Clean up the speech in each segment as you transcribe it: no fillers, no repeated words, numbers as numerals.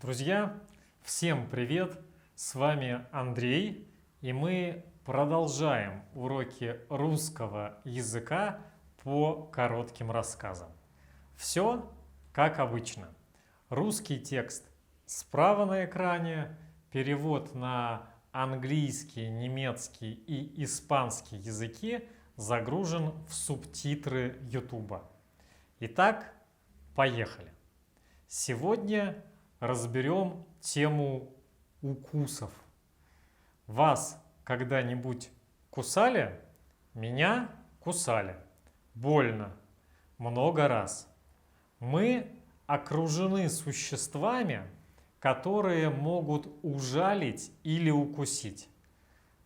Друзья, всем привет! С вами Андрей, и мы продолжаем уроки русского языка по коротким рассказам. Все как обычно. Русский текст справа на экране, перевод на английский, немецкий и испанский языки загружен в субтитры YouTube. Итак, поехали! Сегодня разберем тему укусов. Вас когда-нибудь кусали? Меня кусали. Больно. Много раз. Мы окружены существами, которые могут ужалить или укусить.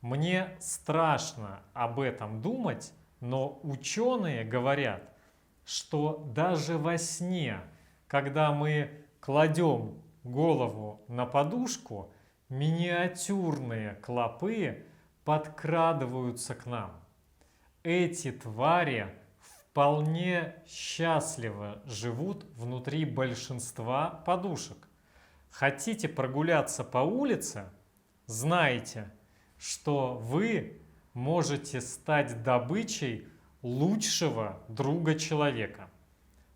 Мне страшно об этом думать, но ученые говорят, что даже во сне, когда мы кладем голову на подушку, миниатюрные клопы подкрадываются к нам. Эти твари вполне счастливо живут внутри большинства подушек. Хотите прогуляться по улице? Знайте, что вы можете стать добычей лучшего друга человека.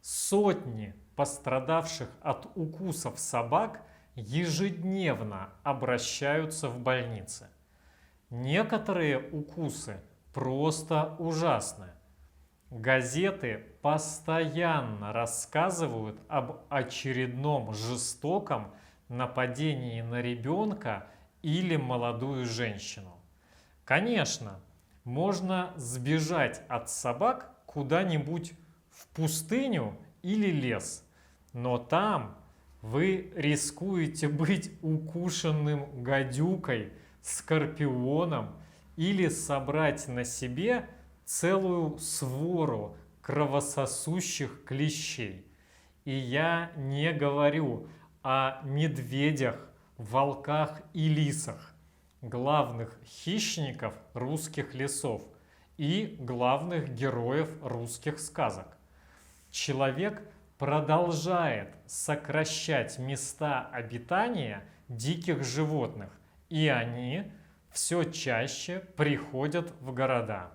Сотни пострадавших от укусов собак ежедневно обращаются в больницы. Некоторые укусы просто ужасны. Газеты постоянно рассказывают об очередном жестоком нападении на ребенка или молодую женщину. Конечно, можно сбежать от собак куда-нибудь в пустыню или лес, но там вы рискуете быть укушенным гадюкой, скорпионом или собрать на себе целую свору кровососущих клещей. И я не говорю о медведях, волках и лисах, главных хищников русских лесов и главных героев русских сказок. Человек продолжает сокращать места обитания диких животных, и они все чаще приходят в города.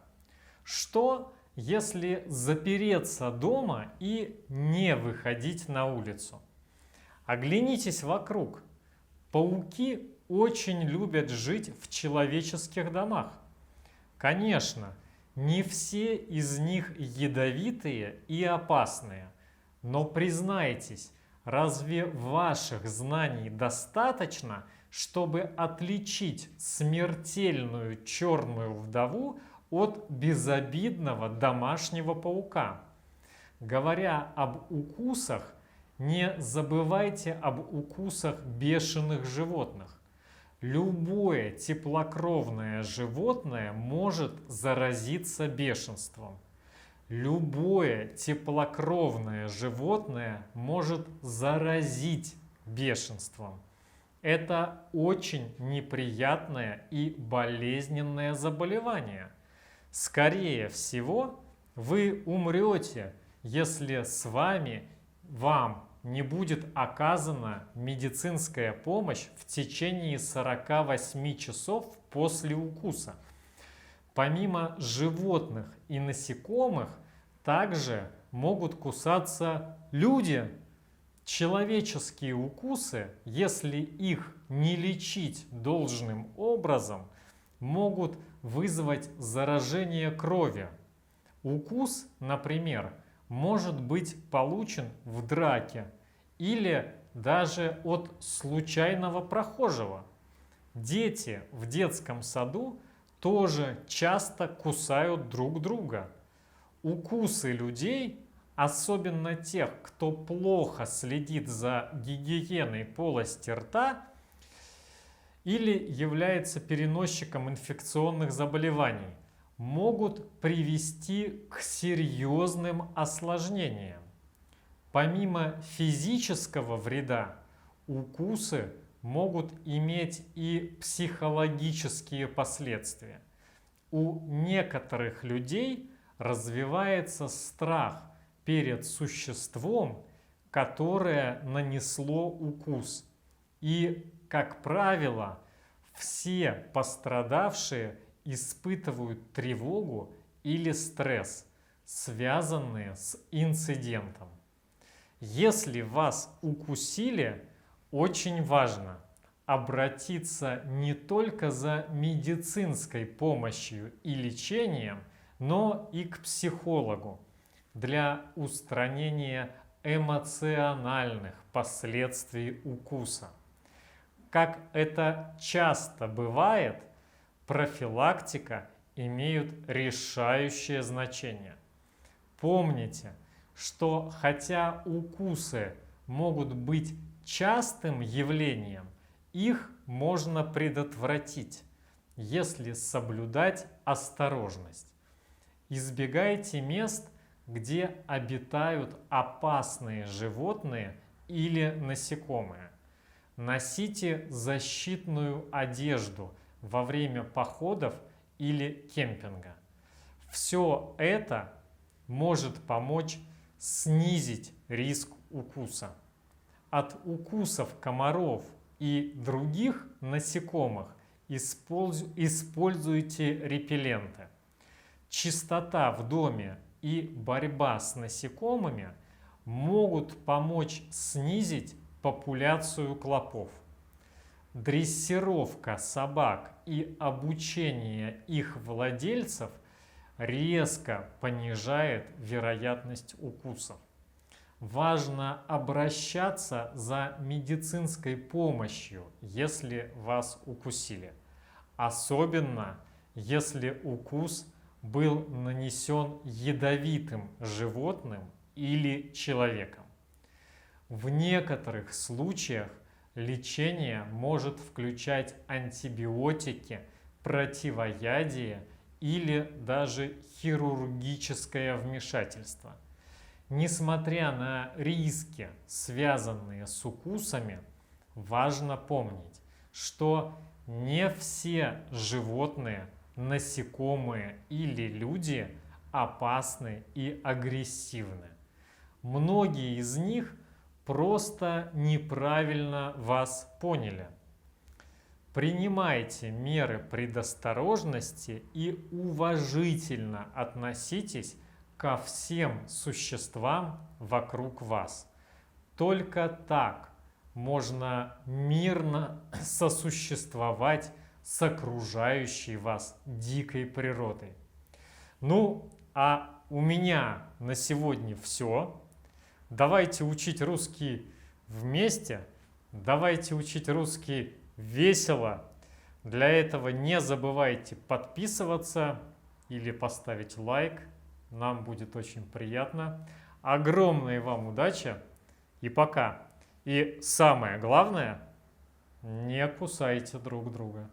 Что, если запереться дома и не выходить на улицу? Оглянитесь вокруг. Пауки очень любят жить в человеческих домах. Конечно, не все из них ядовитые и опасные. Но признайтесь, разве ваших знаний достаточно, чтобы отличить смертельную черную вдову от безобидного домашнего паука? Говоря об укусах, не забывайте об укусах бешеных животных. Любое теплокровное животное может заразиться бешенством. Любое теплокровное животное может заразить бешенством. Это очень неприятное и болезненное заболевание. Скорее всего, вы умрете, если вам не будет оказана медицинская помощь в течение 48 часов после укуса. Помимо животных и насекомых, также могут кусаться люди. Человеческие укусы, если их не лечить должным образом, могут вызвать заражение крови. Укус, например, может быть получен в драке или даже от случайного прохожего. Дети в детском саду тоже часто кусают друг друга. Укусы людей, особенно тех, кто плохо следит за гигиеной полости рта или является переносчиком инфекционных заболеваний, могут привести к серьезным осложнениям. Помимо физического вреда, укусы могут иметь и психологические последствия. У некоторых людей развивается страх перед существом, которое нанесло укус. И, как правило, все пострадавшие испытывают тревогу или стресс, связанные с инцидентом. Если вас укусили, очень важно обратиться не только за медицинской помощью и лечением, но и к психологу для устранения эмоциональных последствий укуса. Как это часто бывает, профилактика имеет решающее значение. Помните, что хотя укусы могут быть частым явлением, их можно предотвратить, если соблюдать осторожность. Избегайте мест, где обитают опасные животные или насекомые. Носите защитную одежду во время походов или кемпинга. Все это может помочь снизить риск укуса. От укусов комаров и других насекомых используйте репелленты. Чистота в доме и борьба с насекомыми могут помочь снизить популяцию клопов. Дрессировка собак и обучение их владельцев резко понижает вероятность укусов. Важно обращаться за медицинской помощью, если вас укусили. Особенно, если укус был нанесен ядовитым животным или человеком. В некоторых случаях лечение может включать антибиотики, противоядие или даже хирургическое вмешательство. Несмотря на риски, связанные с укусами, важно помнить, что не все животные, насекомые или люди опасны и агрессивны. Многие из них просто неправильно вас поняли. Принимайте меры предосторожности и уважительно относитесь ко всем существам вокруг вас. Только так можно мирно сосуществовать с окружающей вас дикой природой. Ну, а у меня на сегодня все. Давайте учить русский вместе, давайте учить русский весело. Для этого не забывайте подписываться или поставить лайк. Нам будет очень приятно. Огромной вам удачи и пока. И самое главное, не кусайте друг друга.